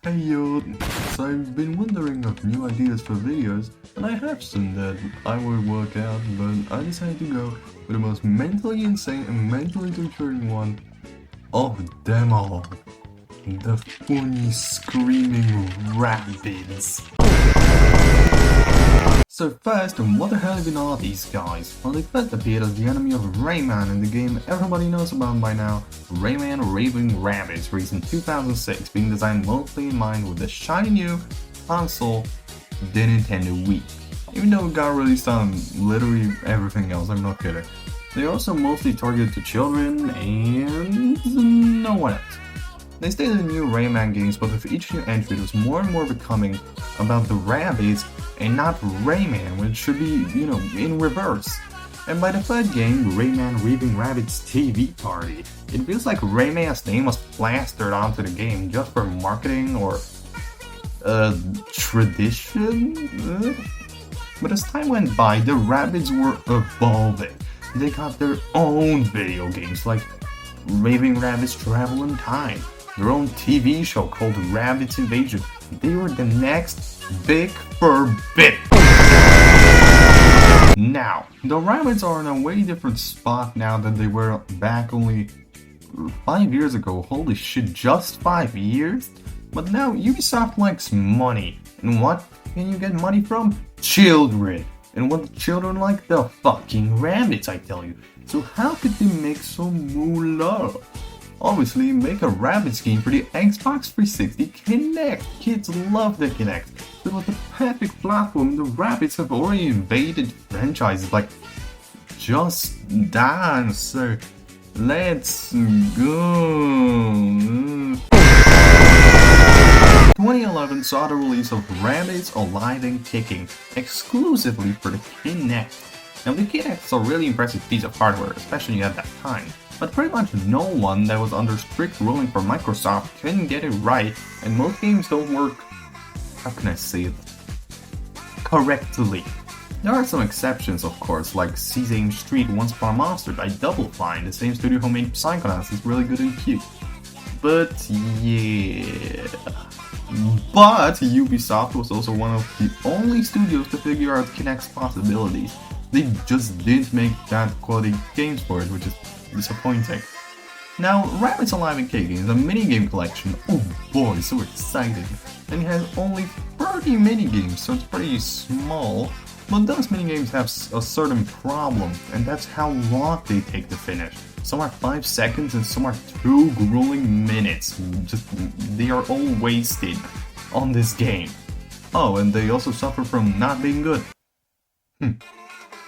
Hey yo, so I've been wondering of new ideas for videos, and I have some that I would work out, but I decided to go with the most mentally insane and mentally torturing one of them all. The funny screaming Rabbids. So first, what the hell even are these guys? Well, they first appeared as the enemy of Rayman in the game everybody knows about by now, Rayman Raving Rabbids, released in 2006, being designed mostly in mind with the shiny new console, the Nintendo Wii. Even though it got released on literally everything else, I'm not kidding. They're also mostly targeted to children and no one else. They stayed in new Rayman games, but with each new entry it was more and more becoming about the Rabbids and not Rayman, which should be, in reverse. And by the third game, Rayman Raving Rabbids TV Party, it feels like Rayman's name was plastered onto the game just for marketing or tradition? But as time went by, the Rabbids were evolving. They got their own video games like Raving Rabbids Travel in Time, their own TV show called Rabbids Invasion. They were the next big forbid. Now, the Rabbids are in a way different spot now than they were back only 5 years ago. Holy shit, just 5 years? But now Ubisoft likes money. And what can you get money from? Children. And what the children like? The fucking Rabbids, I tell you. So how could they make some moolah? Obviously, make a Rabbids game for the Xbox 360 Kinect. Kids love the Kinect. But with the perfect platform, the Rabbids have already invaded franchises like Just Dance. So let's go. 2011 saw the release of Rabbids Alive and Kicking exclusively for the Kinect. Now the Kinect is a really impressive piece of hardware, especially at that time. But pretty much no one that was under strict ruling from Microsoft couldn't get it right, and most games don't work, how can I say it, correctly. There are some exceptions, of course, like Sesame Street Once Upon a Monster by Double Fine, the same studio who made Psychonauts is really good and cute. But yeah... But Ubisoft was also one of the only studios to figure out Kinect's possibilities. They just didn't make that quality games for it, which is disappointing. Now, Rabbids Alive and Kicking is a minigame collection. Oh boy, so exciting! And it has only 30 minigames, so it's pretty small. But those minigames have a certain problem, and that's how long they take to finish. Some are 5 seconds and some are 2 grueling minutes. They are all wasted on this game. Oh, and they also suffer from not being good.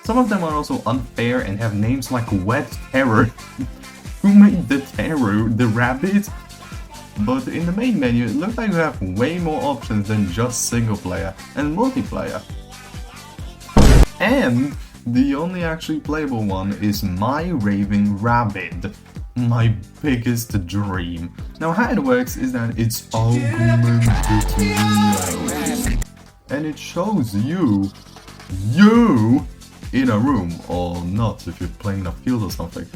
Some of them are also unfair and have names like Wet Terror. Who made the terror? The Rabbids? But in the main menu, it looks like you have way more options than just single player and multiplayer. And the only actually playable one is My Raving Rabbid, my biggest dream. Now how it works is that it's augmented reality, and it shows you in a room, or not if you're playing in a field or something.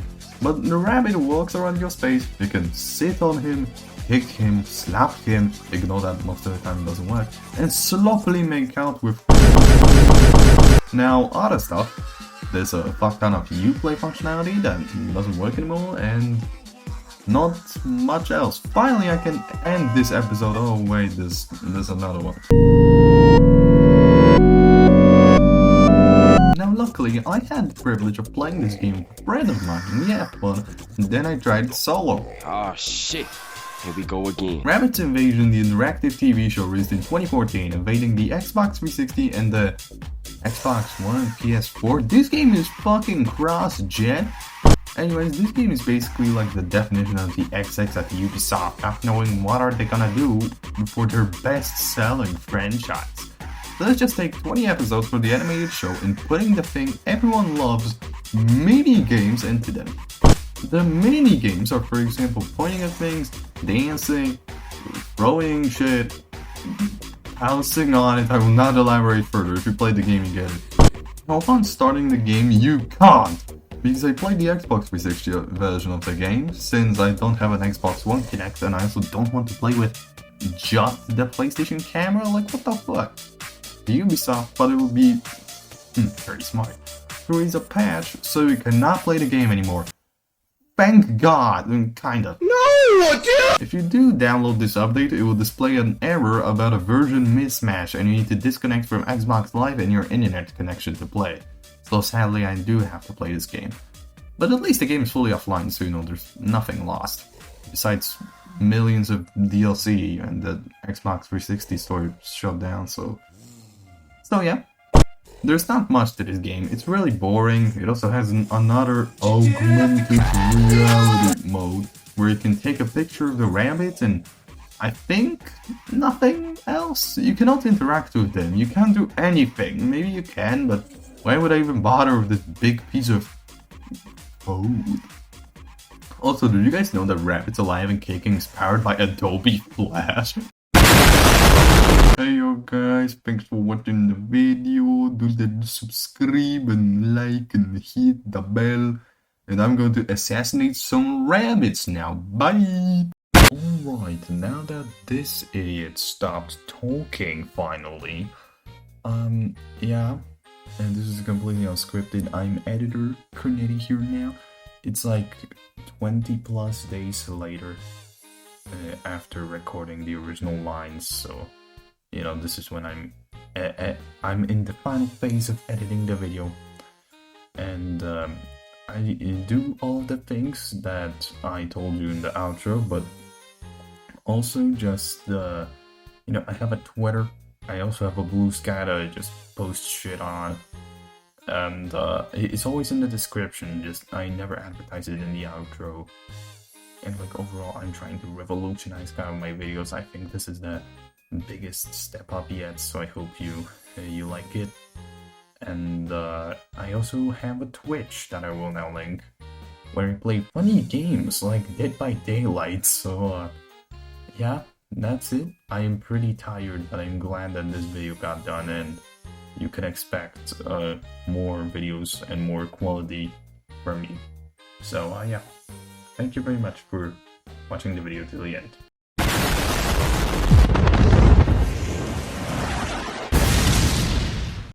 But the rabbit walks around your space, you can sit on him, kick him, slap him, ignore that most of the time it doesn't work, and sloppily make out with. Now other stuff, there's a fuck ton of Uplay functionality that doesn't work anymore, and not much else. Finally I can end this episode. Oh wait, there's another one. Now luckily I had the privilege of playing this game with a friend of mine in the app one, and then I tried it solo. Oh shit, here we go again. Rabbids Invasion, the interactive TV show, released in 2014, invading the Xbox 360 and the Xbox One and PS4. This game is fucking cross-gen. Anyways, this game is basically like the definition of the XX at Ubisoft, not knowing what are they gonna do for their best-selling franchise. So let's just take 20 episodes for the animated show and putting the thing everyone loves, mini-games, into them. The mini-games are, for example, pointing at things, dancing, throwing shit, pouncing on it. I will not elaborate further. If you play the game, you get it. Now, upon starting the game, you can't, because I played the Xbox 360 version of the game, since I don't have an Xbox One Kinect and I also don't want to play with just the PlayStation camera? Like, what the fuck? Ubisoft thought it would be very smart to release a patch so you cannot play the game anymore. Thank God, kind of. No, dude! If you do download this update, it will display an error about a version mismatch and you need to disconnect from Xbox Live and your internet connection to play. So sadly, I do have to play this game. But at least the game is fully offline, so you know there's nothing lost. Besides millions of DLC and the Xbox 360 store shut down, so yeah. There's not much to this game. It's really boring. It also has another augmented reality mode where you can take a picture of the rabbits and I think nothing else. You cannot interact with them. You can't do anything. Maybe you can, but why would I even bother with this big piece of code? Also, did you guys know that Rabbids Alive and Kicking is powered by Adobe Flash? Hey yo guys, thanks for watching the video. Do the subscribe and like and hit the bell. And I'm going to assassinate some rabbits now. Bye! Alright, now that this idiot stopped talking finally. Yeah. And this is completely unscripted. I'm editor Kornetti here now. It's like 20 plus days later after recording the original lines, so you know, this is when I'm in the final phase of editing the video, and I do all of the things that I told you in the outro, but also just you know, I have a Twitter. I also have a Bluesky that I just post shit on, and it's always in the description. Just I never advertise it in the outro. And like overall, I'm trying to revolutionize kind of my videos. I think this is the biggest step up yet, so I hope you like it. And I also have a Twitch that I will now link, where I play funny games like Dead by Daylight. So yeah, that's it. I am pretty tired, but I'm glad that this video got done, and you can expect more videos and more quality from me. So yeah. Thank you very much for watching the video till the end.